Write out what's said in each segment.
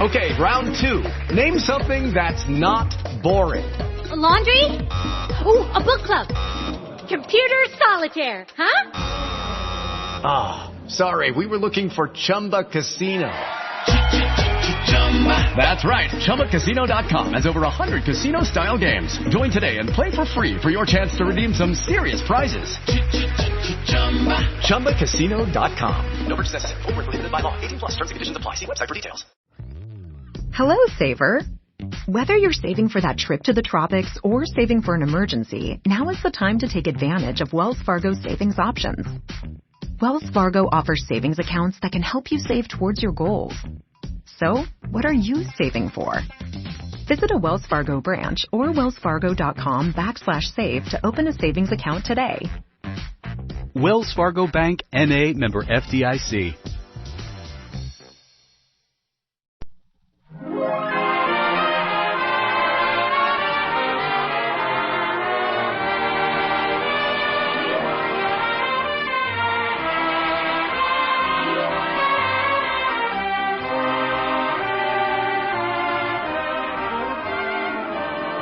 Okay, round 2. Name something that's not boring. A laundry? Ooh, a book club. Computer solitaire, huh? Ah, sorry, we were looking for Chumba Casino. That's right, ChumbaCasino.com has over 100 casino-style games. Join today and play for free for your chance to redeem some serious prizes. ChumbaCasino.com. No purchase necessary. Void where prohibited by law. 18+. Terms and conditions apply. See website for details. Hello, saver. Whether you're saving for that trip to the tropics or saving for an emergency, now is the time to take advantage of Wells Fargo's savings options. Wells Fargo offers savings accounts that can help you save towards your goals. So, what are you saving for? Visit a Wells Fargo branch or wellsfargo.com/save to open a savings account today. Wells Fargo Bank, N.A., member FDIC.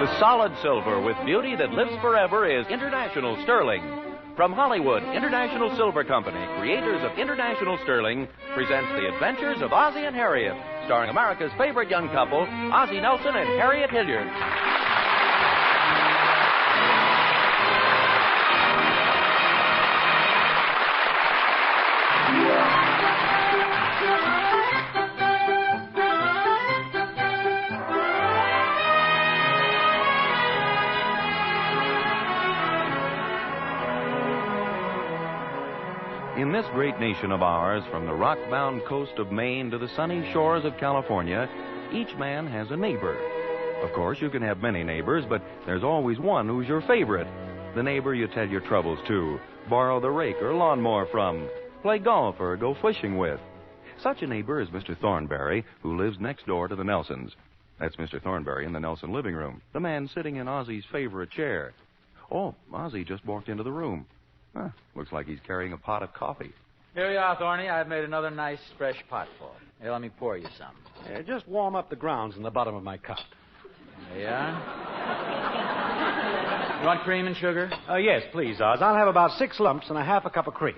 The solid silver with beauty that lives forever is International Sterling. From Hollywood, International Silver Company, creators of International Sterling, presents The Adventures of Ozzie and Harriet, starring America's favorite young couple, Ozzie Nelson and Harriet Hilliard. In this great nation of ours, from the rock-bound coast of Maine to the sunny shores of California, each man has a neighbor. Of course, you can have many neighbors, but there's always one who's your favorite. The neighbor you tell your troubles to, borrow the rake or lawnmower from, play golf or go fishing with. Such a neighbor is Mr. Thornberry, who lives next door to the Nelsons. That's Mr. Thornberry in the Nelson living room, the man sitting in Ozzie's favorite chair. Oh, Ozzie just walked into the room. Huh, looks like he's carrying a pot of coffee. Here you are, Thorny. I've made another nice, fresh pot full. Here, let me pour you some. Just warm up the grounds in the bottom of my cup. There you are. You want cream and sugar? Yes, please, Oz. I'll have about 6 lumps and a half a cup of cream.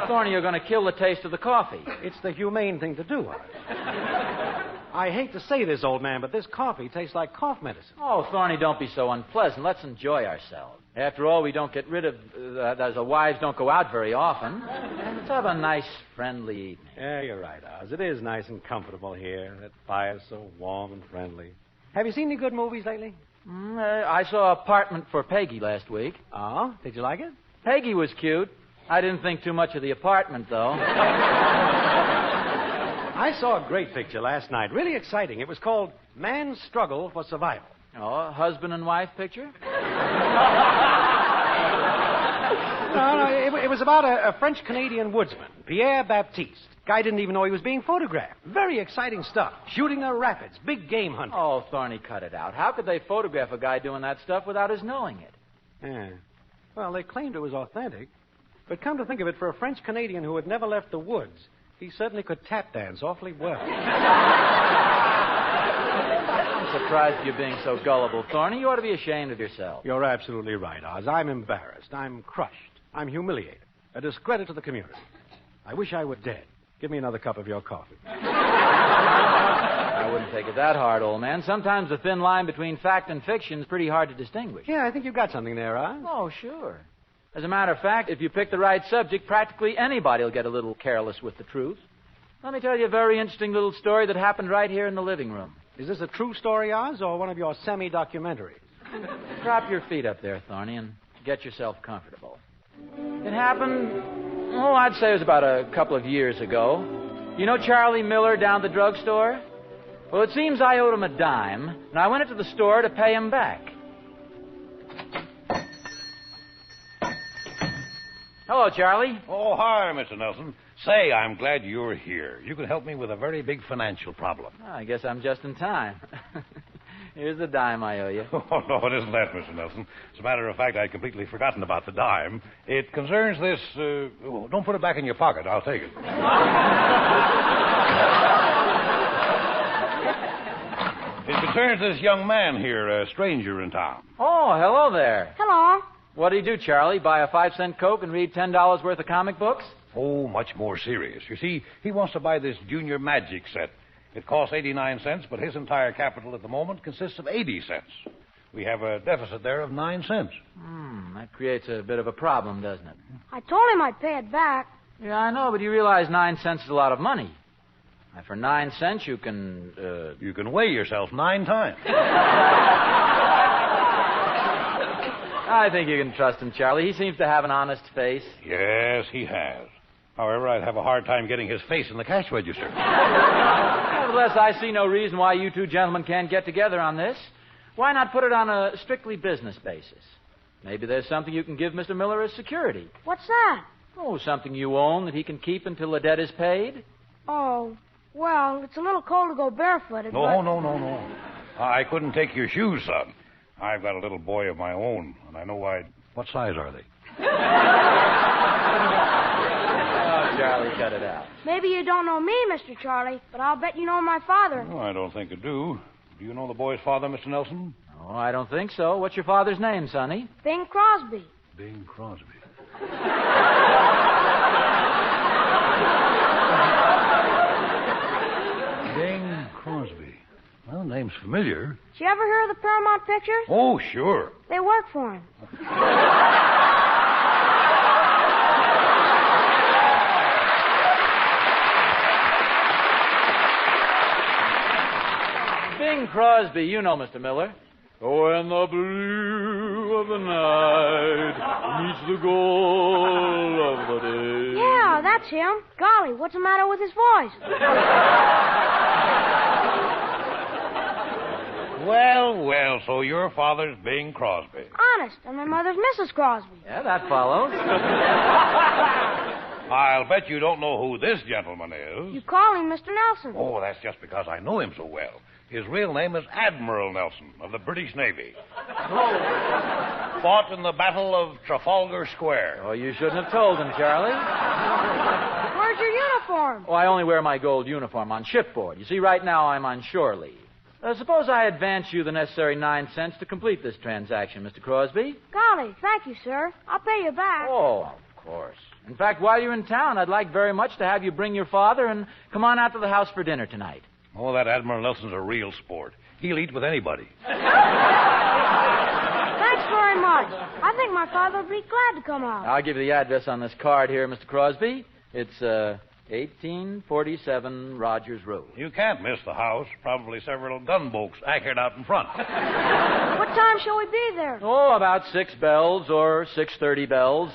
Thorny, you're going to kill the taste of the coffee. It's the humane thing to do, Oz. I hate to say this, old man, but this coffee tastes like cough medicine. Oh, Thorny, don't be so unpleasant. Let's enjoy ourselves. After all, we don't get rid of... as the wives don't go out very often. Let's have a nice, friendly evening. Yeah, you're right, Oz. It is nice and comfortable here. That fire's so warm and friendly. Have you seen any good movies lately? I saw Apartment for Peggy last week. Oh? Did you like it? Peggy was cute. I didn't think too much of the apartment, though. I saw a great picture last night. Really exciting. It was called Man's Struggle for Survival. Oh, a husband and wife picture? No, it was about a French-Canadian woodsman, Pierre Baptiste. Guy didn't even know he was being photographed. Very exciting stuff. Shooting the rapids, big game hunting. Oh, Thorny, cut it out. How could they photograph a guy doing that stuff without his knowing it? Yeah. Well, they claimed it was authentic. But come to think of it, for a French-Canadian who had never left the woods, he certainly could tap dance awfully well. I'm surprised you're being so gullible, Thorny. You ought to be ashamed of yourself. You're absolutely right, Oz. I'm embarrassed. I'm crushed. I'm humiliated. A discredit to the community. I wish I were dead. Give me another cup of your coffee. I wouldn't take it that hard, old man. Sometimes the thin line between fact and fiction is pretty hard to distinguish. Yeah, I think you've got something there, Oz. Oh, sure. As a matter of fact, if you pick the right subject, practically anybody will get a little careless with the truth. Let me tell you a very interesting little story that happened right here in the living room. Is this a true story, Oz, or one of your semi-documentaries? Drop your feet up there, Thorny, and get yourself comfortable. It happened, I'd say it was about a couple of years ago. You know Charlie Miller down at the drugstore? Well, it seems I owed him a dime, and I went into the store to pay him back. Hello, Charlie. Oh, hi, Mr. Nelson. Say, I'm glad you're here. You can help me with a very big financial problem. I guess I'm just in time. Here's the dime I owe you. Oh, no, it isn't that, Mr. Nelson. As a matter of fact, I'd completely forgotten about the dime. It concerns this... don't put it back in your pocket. I'll take it. Concerns this young man here, a stranger in town. Oh, hello there. Hello. What do you do, Charlie? Buy a 5-cent Coke and read $10 worth of comic books? Oh, much more serious. You see, he wants to buy this Junior Magic set. It costs 89 cents, but his entire capital at the moment consists of 80 cents. We have a deficit there of 9 cents. That creates a bit of a problem, doesn't it? I told him I'd pay it back. Yeah, I know, but you realize 9 cents is a lot of money. And for 9 cents, you can, You can weigh yourself 9 times. I think you can trust him, Charlie. He seems to have an honest face. Yes, he has. However, I'd have a hard time getting his face in the cash register. Nevertheless, I see no reason why you two gentlemen can't get together on this. Why not put it on a strictly business basis? Maybe there's something you can give Mr. Miller as security. What's that? Oh, something you own that he can keep until the debt is paid? Oh, well, it's a little cold to go barefooted, but... No. I couldn't take your shoes, son. I've got a little boy of my own, and I know What size are they? Oh, Charlie, cut it out. Maybe you don't know me, Mr. Charlie, but I'll bet you know my father. No, I don't think I do. Do you know the boy's father, Mr. Nelson? Oh, I don't think so. What's your father's name, Sonny? Bing Crosby. Bing Crosby. Bing Crosby. Well, the name's familiar. Did you ever hear of the Paramount Pictures? Oh, sure. They work for him. Bing Crosby, you know Mr. Miller. When the blue of the night meets the gold of the day. Yeah, that's him. Golly, what's the matter with his voice? Well, so your father's Bing Crosby. Honest, and my mother's Mrs. Crosby. Yeah, that follows. I'll bet you don't know who this gentleman is. You call him Mr. Nelson. Oh, that's just because I know him so well. His real name is Admiral Nelson of the British Navy. Fought in the Battle of Trafalgar Square. Oh, you shouldn't have told him, Charlie. Where's your uniform? Oh, I only wear my gold uniform on shipboard. You see, right now I'm on shore leave. Suppose I advance you the necessary 9 cents to complete this transaction, Mr. Crosby. Golly, thank you, sir. I'll pay you back. Oh, of course. In fact, while you're in town, I'd like very much to have you bring your father and come on out to the house for dinner tonight. Oh, that Admiral Nelson's a real sport. He'll eat with anybody. Thanks very much. I think my father would be glad to come out. I'll give you the address on this card here, Mr. Crosby. It's 1847 Rogers Road. You can't miss the house. Probably several gunboats anchored out in front. What time shall we be there? Oh, about 6 bells or 6:30 bells.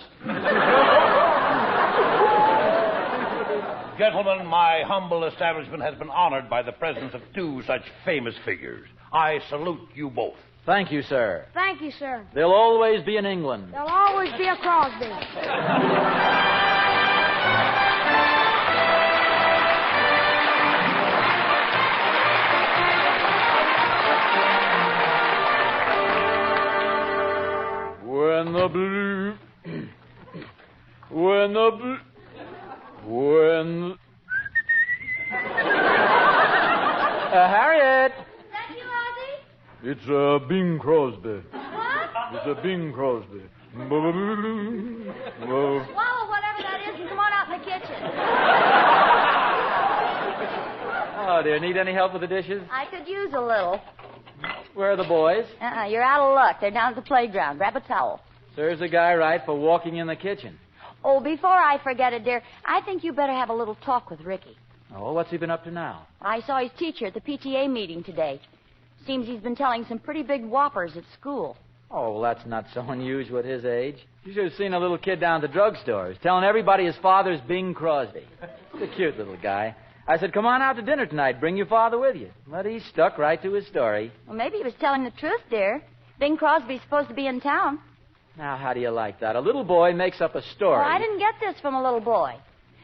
Gentlemen, my humble establishment has been honored by the presence of 2 such famous figures. I salute you both. Thank you, sir. Thank you, sir. They'll always be in England. There'll always be a Crosby. When the blue... Harriet! Is that you, Ozzie? It's Bing Crosby. What? It's Bing Crosby. Swallow whatever that is and come on out in the kitchen. Oh, dear. Need any help with the dishes? I could use a little. Where are the boys? You're out of luck. They're down at the playground. Grab a towel. Serves a guy right for walking in the kitchen. Oh, before I forget it, dear, I think you better have a little talk with Ricky. Oh, what's he been up to now? I saw his teacher at the PTA meeting today. Seems he's been telling some pretty big whoppers at school. Oh, well, that's not so unusual at his age. You should have seen a little kid down at the drugstore. He's telling everybody his father's Bing Crosby. He's a cute little guy. I said, come on out to dinner tonight. Bring your father with you. But he stuck right to his story. Well, maybe he was telling the truth, dear. Bing Crosby's supposed to be in town. Now, how do you like that? A little boy makes up a story. Well, I didn't get this from a little boy.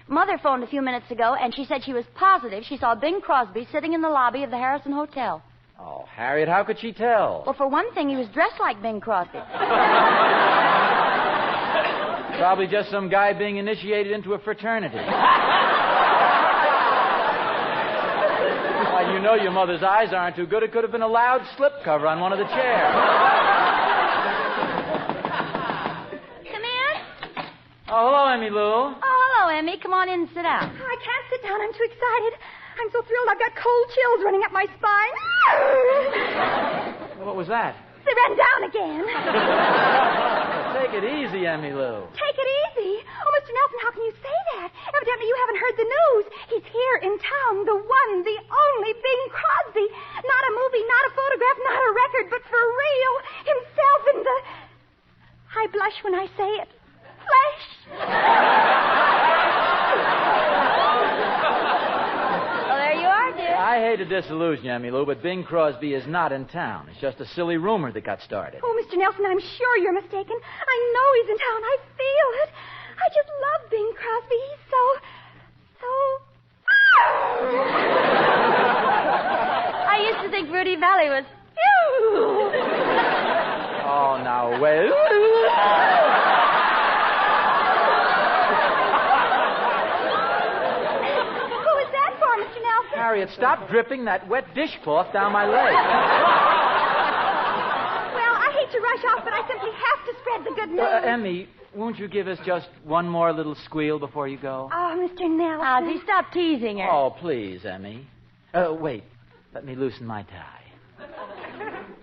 Mother phoned a few minutes ago, and she said she was positive she saw Bing Crosby sitting in the lobby of the Harrison Hotel. Oh, Harriet, how could she tell? Well, for one thing, he was dressed like Bing Crosby. Probably just some guy being initiated into a fraternity. Why, you know your mother's eyes aren't too good. It could have been a loud slipcover on one of the chairs. Come in. Oh, hello, Emmy Lou. Oh, hello, Emmy. Come on in and sit down. I can't sit down. I'm too excited. I'm so thrilled I've got cold chills running up my spine. What was that? They ran down again. Take it easy, Emmy Lou. Take it easy. Oh, Mr. Nelson, how can you say that? Evidently you haven't heard the news. He's here in town, the one, the only Bing Crosby. Not a movie, not a photograph, not a record, but for real. Himself in the... I blush when I say it. Flesh. Well, there you are, dear. I hate to disillusion you, Emmy Lou, but Bing Crosby is not in town. It's just a silly rumor that got started. Oh, Mr. Nelson, I'm sure you're mistaken. I know he's in town. I feel it. I just love Bing Crosby. He's so... I used to think Rudy Valley was... Oh, now, wait. Who is that for, Mr. Nelson? Harriet, stop dripping that wet dishcloth down my leg. Well, I hate to rush off, but I simply have to spread the good news. Emmy, won't you give us just one more little squeal before you go? Oh, Mr. Nelson. Ozzie, stop teasing her. Oh, please, Emmy. Wait. Let me loosen my tie.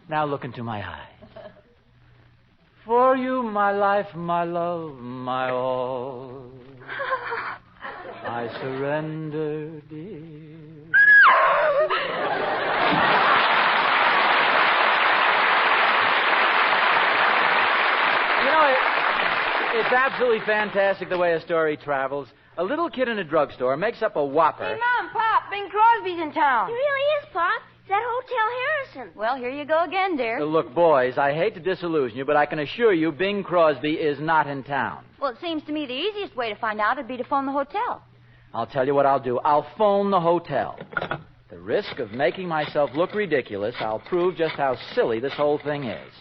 Now look into my eyes. For you, my life, my love, my all, I surrender, dear. You know, it's absolutely fantastic the way a story travels. A little kid in a drugstore makes up a whopper. Hey, Mom, Pop, Bing Crosby's in town. He really is, Pop. It's at Hotel Harrison. Well, here you go again, dear. Look, boys, I hate to disillusion you, but I can assure you Bing Crosby is not in town. Well, it seems to me the easiest way to find out would be to phone the hotel. I'll tell you what I'll do. I'll phone the hotel. At the risk of making myself look ridiculous, I'll prove just how silly this whole thing is.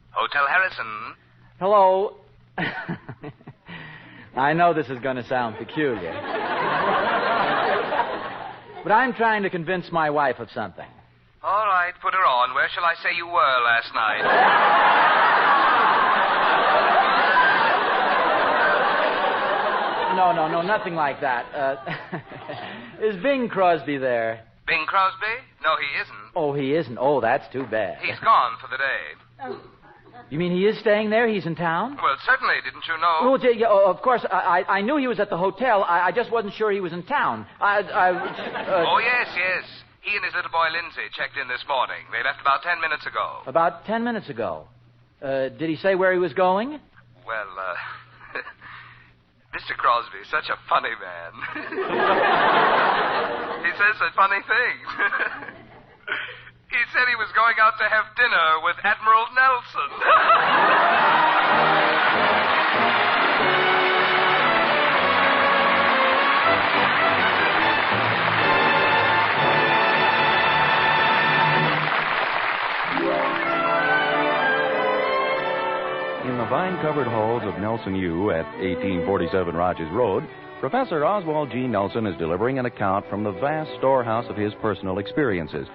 Hotel Harrison. Hello. I know this is going to sound peculiar. But I'm trying to convince my wife of something. All right, put her on. Where shall I say you were last night? No, nothing like that. Is Bing Crosby there? Bing Crosby? No, he isn't. Oh, he isn't? Oh, that's too bad. He's gone for the day. You mean he is staying there? He's in town? Well, certainly, didn't you know? Well, yeah, of course. I knew he was at the hotel. I just wasn't sure he was in town. Oh, yes. He and his little boy, Lindsey, checked in this morning. They left about 10 minutes ago. About 10 minutes ago. Did he say where he was going? Well, Mr. Crosby, such a funny man. He says such funny things. He said he was going out to have dinner with Admiral Nelson. In the vine-covered halls of Nelson U at 1847 Rogers Road, Professor Oswald G. Nelson is delivering an account from the vast storehouse of his personal experiences.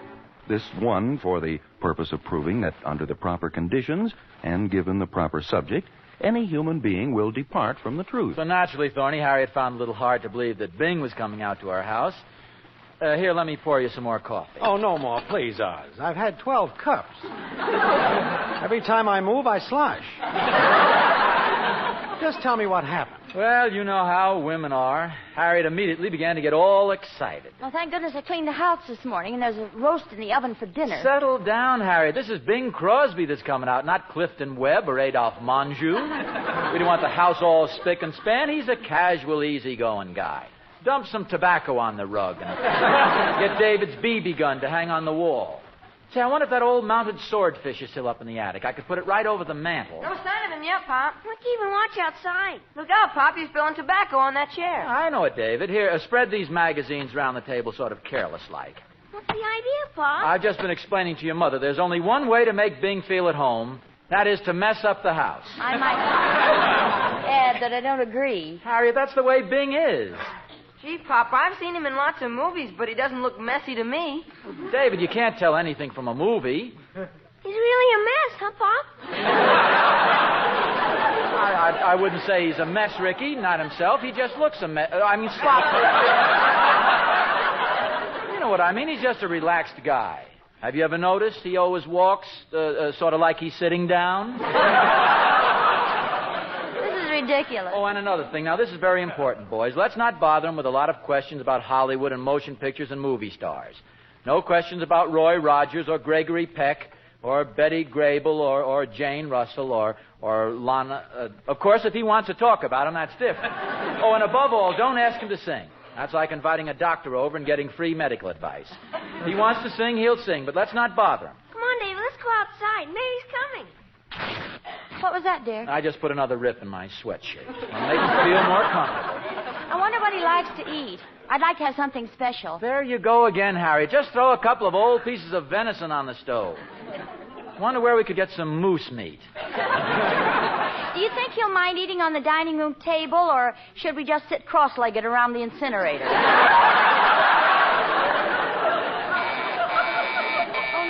This one for the purpose of proving that under the proper conditions and given the proper subject, any human being will depart from the truth. So naturally, Thorny, Harriet found it a little hard to believe that Bing was coming out to our house. Here, let me pour you some more coffee. Oh, no more, please, Oz. I've had 12 cups. Every time I move, I slosh. Just tell me what happened. Well, you know how women are. Harriet immediately began to get all excited. Well, thank goodness I cleaned the house this morning, and there's a roast in the oven for dinner. Settle down, Harriet. This is Bing Crosby that's coming out, not Clifton Webb or Adolph Monjou. We don't want the house all spick and span. He's a casual, easygoing guy. Dump some tobacco on the rug and get David's BB gun to hang on the wall. Say, I wonder if that old mounted swordfish is still up in the attic. I could put it right over the mantel. No sign of him yet, Pop. Let's even watch outside. Look out, Pop. He's spilling tobacco on that chair. I know it, David. Here, spread these magazines around the table sort of careless-like. What's the idea, Pop? I've just been explaining to your mother there's only one way to make Bing feel at home. That is to mess up the house. I might... Ed, that I don't agree. Harriet, that's the way Bing is. Gee, Pop, I've seen him in lots of movies, but he doesn't look messy to me. David, you can't tell anything from a movie. He's really a mess, huh, Pop? I wouldn't say he's a mess, Ricky. Not himself. He just looks a mess. Sloppy. You know what I mean? He's just a relaxed guy. Have you ever noticed he always walks sort of like he's sitting down? This is ridiculous. Oh, and another thing. Now, this is very important, boys. Let's not bother him with a lot of questions about Hollywood and motion pictures and movie stars. No questions about Roy Rogers or Gregory Peck or Betty Grable or Jane Russell or Lana. Of course, if he wants to talk about him, that's different. Oh, and above all, don't ask him to sing. That's like inviting a doctor over and getting free medical advice. If he wants to sing, he'll sing, but let's not bother him. Come on, David, let's go outside. Maybe he's coming. What was that, dear? I just put another rip in my sweatshirt. I'll make him feel more comfortable. I wonder what he likes to eat. I'd like to have something special. There you go again, Harry. Just throw a couple of old pieces of venison on the stove. Wonder where we could get some moose meat. Do you think he'll mind eating on the dining room table, or should we just sit cross-legged around the incinerator? Oh,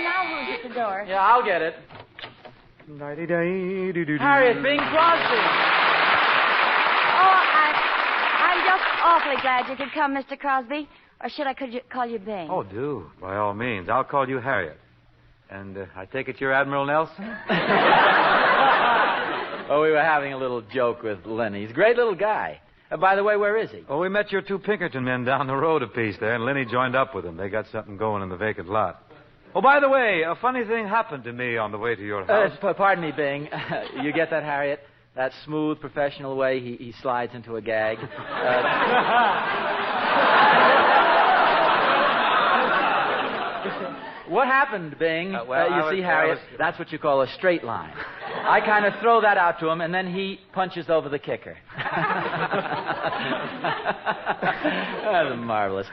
now who's at the door? Yeah, I'll get it. Harriet, Bing Crosby. Oh, I'm just awfully glad you could come, Mr. Crosby. Or should I call you Bing? Oh, do. By all means. I'll call you Harriet. And I take it you're Admiral Nelson? Oh, we were having a little joke with Lenny. He's a great little guy. By the way, where is he? Oh, we met your two Pinkerton men down the road a piece there, and Lenny joined up with them. They got something going in the vacant lot. Oh, by the way, a funny thing happened to me on the way to your house. Pardon me, Bing. You get that, Harriet? That smooth, professional way he slides into a gag. What happened, Bing? You see, Harriet, that's what you call a straight line. I kind of throw that out to him, and then he punches over the kicker. That's marvelous.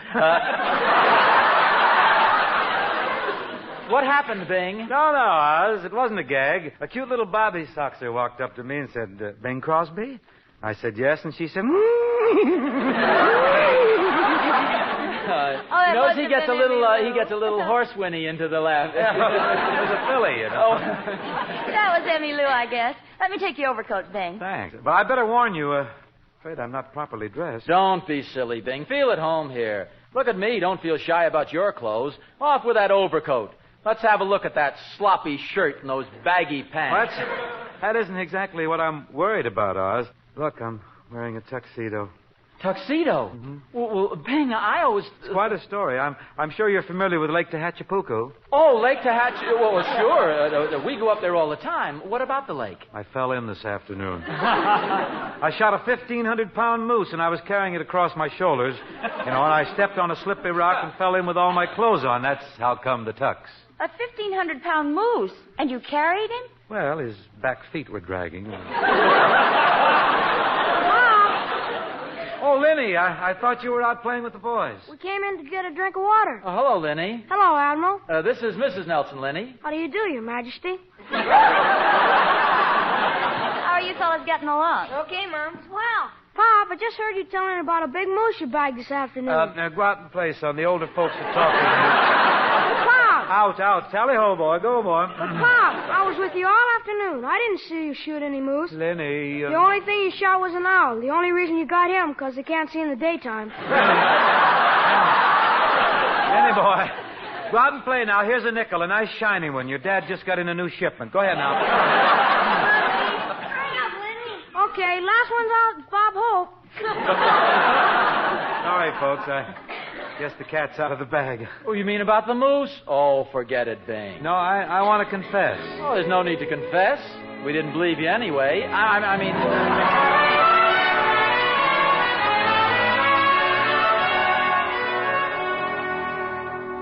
What happened, Bing? No, Oz. It wasn't a gag. A cute little Bobby Soxer walked up to me and said, Bing Crosby? I said, yes, and she said, Notice he gets a little horse whinny into the laugh. Yeah, it was a filly, you know. Oh. That was Emmy Lou, I guess. Let me take your overcoat, Bing. Thanks. But I better warn you, afraid I'm not properly dressed. Don't be silly, Bing. Feel at home here. Look at me. Don't feel shy about your clothes. Off with that overcoat. Let's have a look at that sloppy shirt and those baggy pants. That isn't exactly what I'm worried about, Oz. Look, I'm wearing a tuxedo. Tuxedo? Mm-hmm. Well, Bing, I always... It's quite a story. I'm sure you're familiar with Lake Tehachapuco. Oh, Lake Tehachapuco. Well, sure. We go up there all the time. What about the lake? I fell in this afternoon. I shot a 1,500-pound moose, and I was carrying it across my shoulders. You know, and I stepped on a slippery rock and fell in with all my clothes on. That's how come the tux. A 1,500-pound moose? And you carried him? Well, his back feet were dragging. Oh, Lenny, I thought you were out playing with the boys. We came in to get a drink of water. Oh, hello, Lenny. Hello, Admiral. This is Mrs. Nelson, Lenny. How do you do, Your Majesty? How are you fellas getting along? Okay, Mom. Well, Pop, I just heard you telling about a big moose you bagged this afternoon. Now go out and play, son. The older folks are talking. Pop! Out. Tally-ho, boy. Go, boy. Pop, I was with you all afternoon. I didn't see you shoot any moose. Lenny... The only thing you shot was an owl. The only reason you got him, because they can't see in the daytime. Lenny, boy. Go out and play now. Here's a nickel, a nice shiny one. Your dad just got in a new shipment. Go ahead now. hurry up, Lenny. Okay, last one's out. Bob Hope. Sorry, folks. I guess the cat's out of the bag. Oh, you mean about the moose? Oh, forget it, Bing. No, I want to confess. Oh, there's no need to confess. We didn't believe you anyway. I mean...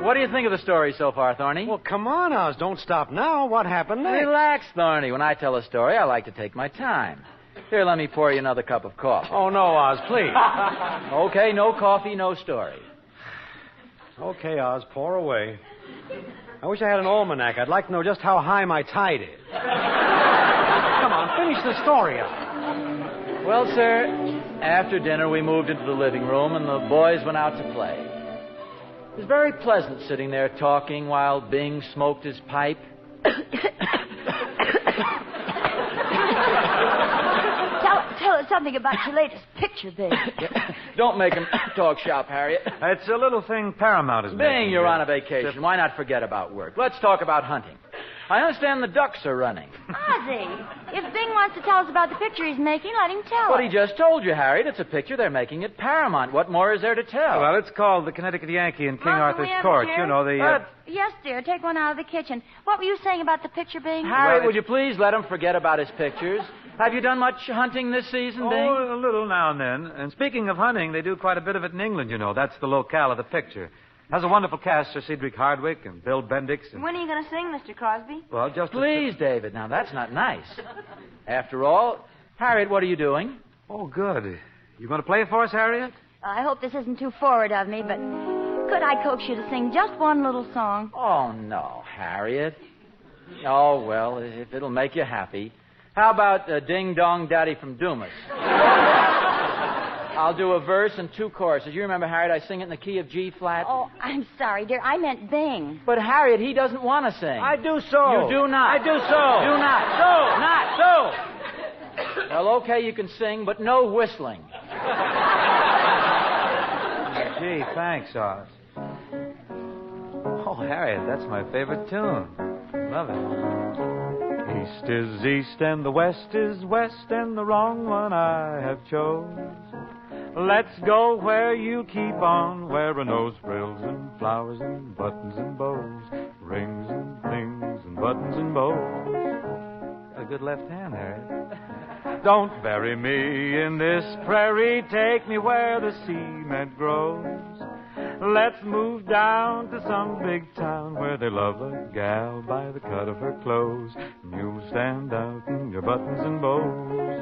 What do you think of the story so far, Thorny? Well, come on, Oz. Don't stop now. What happened next? Relax, Thorny. When I tell a story, I like to take my time. Here, let me pour you another cup of coffee. Oh, no, Oz, please. Okay, no coffee, no story. Okay, Oz, pour away. I wish I had an almanac. I'd like to know just how high my tide is. Come on, finish the story up. Well, sir, after dinner we moved into the living room and the boys went out to play. It was very pleasant sitting there talking while Bing smoked his pipe. Tell us something about your latest picture, Bing. Don't make him talk shop, Harriet. It's a little thing Paramount is making. Bing, you're on a vacation. Why not forget about work? Let's talk about hunting. I understand the ducks are running. Ozzie, if Bing wants to tell us about the picture he's making, let him tell What us. he just told you, Harriet. It's a picture they're making at Paramount. What more is there to tell? Well, it's called The Connecticut Yankee in King Mom, Arthur's can we have Court. a chair? You know, the... Yes, dear. Take one out of the kitchen. What were you saying about the picture, Bing? Harriet, would you please let him forget about his pictures? Have you done much hunting this season, Bing? Oh, a little now and then. And speaking of hunting, they do quite a bit of it in England, you know. That's the locale of the picture. Has a wonderful cast, Sir Cedric Hardwicke and Bill Bendix. And... When are you going to sing, Mr. Crosby? Well, just... Please, David. Now, that's not nice. After all, Harriet, what are you doing? Oh, good. You going to play for us, Harriet? I hope this isn't too forward of me, but could I coax you to sing just one little song? Oh, no, Harriet. Oh, well, if it'll make you happy. How about Ding Dong Daddy from Dumas? I'll do a verse and 2 choruses. You remember, Harriet, I sing it in the key of G flat? Oh, I'm sorry, dear. I meant Bing. But, Harriet, he doesn't want to sing. I do so. You do not. I do so. Do not. So. Well, okay, you can sing, but no whistling. Gee, thanks, Oz. Oh, Harriet, that's my favorite tune. Love it. East is east and the west is west and the wrong one I have chose. Let's go where you keep on wearing those frills and flowers and buttons and bows, rings and things and buttons and bows. Got a good left hand, Harriet. Don't bury me in this prairie, take me where the cement grows. Let's move down to some big town where they love a gal by the cut of her clothes, and you'll stand out in your buttons and bows.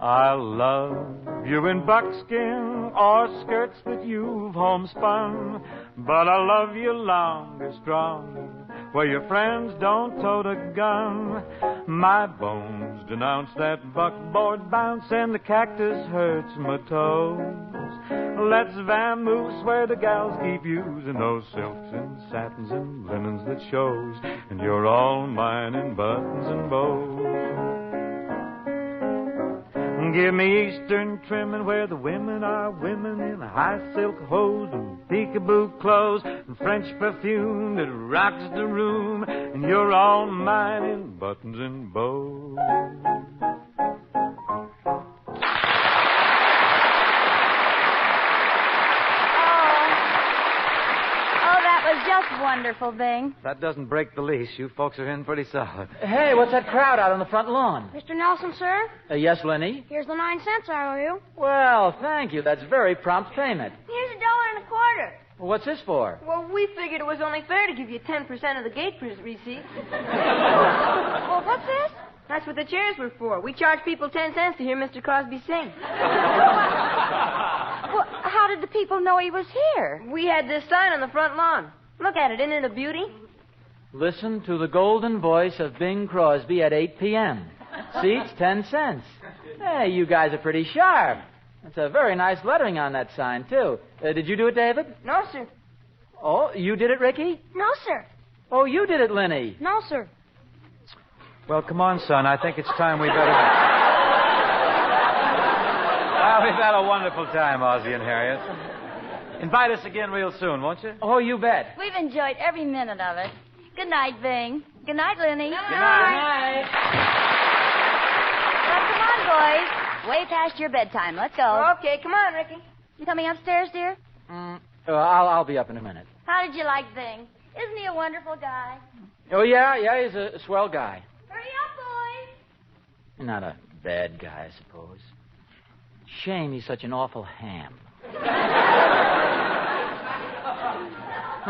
I'll love you in buckskin or skirts that you've homespun, but I love you longer, stronger, where your friends don't tote a gun. My bones denounce that buckboard bounce and the cactus hurts my toes. Let's vamoose where the gals keep using those silks and satins and linens that shows, and you're all mine in buttons and bows. Give me Eastern trimming where the women are women in high silk hose and peekaboo clothes and French perfume that rocks the room, and you're all mine in buttons and bows. Just wonderful, Bing. That doesn't break the lease. You folks are in pretty solid. Hey, what's that crowd out on the front lawn? Mr. Nelson, sir? Yes, Lenny? Here's the 9 cents I owe you. Well, thank you. That's very prompt payment. Here's $1.25. Well, what's this for? Well, we figured it was only fair to give you 10% of the gate receipt. Well, what's this? That's what the chairs were for. We charge people 10 cents to hear Mr. Crosby sing. Well, how did the people know he was here? We had this sign on the front lawn. Look at it. Isn't it a beauty? Listen to the golden voice of Bing Crosby at 8 p.m. Seats, 10 cents. Hey, you guys are pretty sharp. That's a very nice lettering on that sign, too. Did you do it, David? No, sir. Oh, you did it, Ricky? No, sir. Oh, you did it, Lenny? No, sir. Well, come on, son. I think it's time we better... Well, we've had a wonderful time, Ozzie and Harriet. Invite us again real soon, won't you? Oh, you bet. We've enjoyed every minute of it. Good night, Bing. Good night, Lenny. Good night. Well, come on, boys. Way past your bedtime. Let's go. Okay, come on, Ricky. You coming upstairs, dear? I'll be up in a minute. How did you like Bing? Isn't he a wonderful guy? Oh, yeah, he's a swell guy. Hurry up, boys. Not a bad guy, I suppose. Shame he's such an awful ham.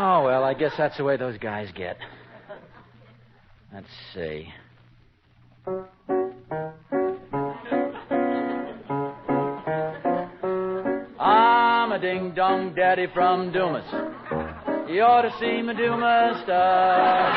Oh, well, I guess that's the way those guys get. Let's see. I'm a ding-dong daddy from Dumas. You ought to see me do my stuff.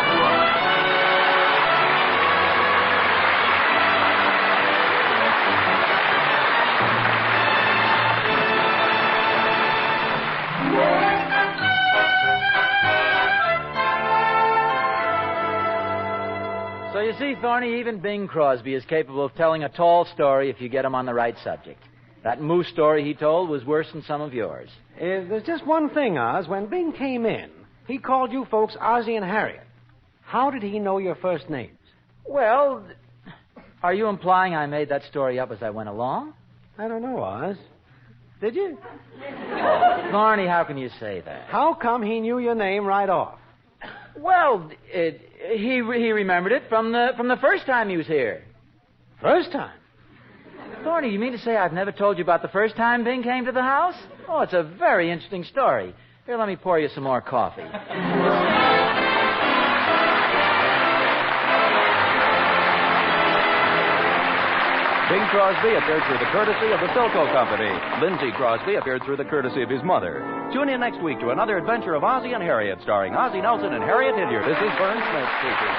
see, Thorny, even Bing Crosby is capable of telling a tall story if you get him on the right subject. That moose story he told was worse than some of yours. There's just one thing, Oz. When Bing came in, he called you folks Ozzie and Harriet. How did he know your first names? Well, are you implying I made that story up as I went along? I don't know, Oz. Did you? Oh, Thorny, how can you say that? How come he knew your name right off? Well, he remembered it from the first time he was here. First time? Thorny, you mean to say I've never told you about the first time Bing came to the house? Oh, it's a very interesting story. Here, let me pour you some more coffee. Bing Crosby appeared through the courtesy of the Philco Company. Lindsey Crosby appeared through the courtesy of his mother. Tune in next week to another adventure of Ozzie and Harriet, starring Ozzie Nelson and Harriet Hilliard. This is Vern Smith speaking.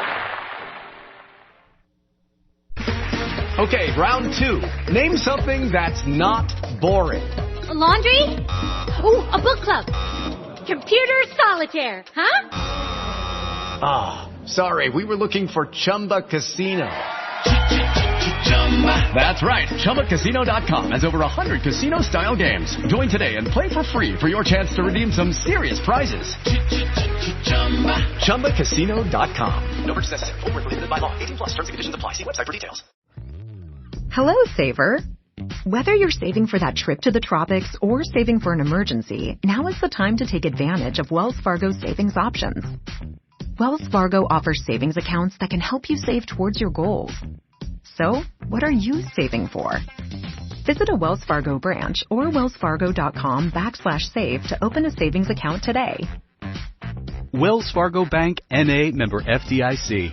Okay, round 2. Name something that's not boring. Laundry? Ooh, a book club. Computer solitaire, huh? Ah, sorry, we were looking for Chumba Casino. That's right. ChumbaCasino.com has over 100 casino-style games. Join today and play for free for your chance to redeem some serious prizes. ChumbaCasino.com. No purchase necessary. Void where prohibited by law. 18+ terms and conditions apply. See website for details. Hello, Saver. Whether you're saving for that trip to the tropics or saving for an emergency, now is the time to take advantage of Wells Fargo's savings options. Wells Fargo offers savings accounts that can help you save towards your goals. So, what are you saving for? Visit a Wells Fargo branch or wellsfargo.com/save to open a savings account today. Wells Fargo Bank, N.A., member FDIC.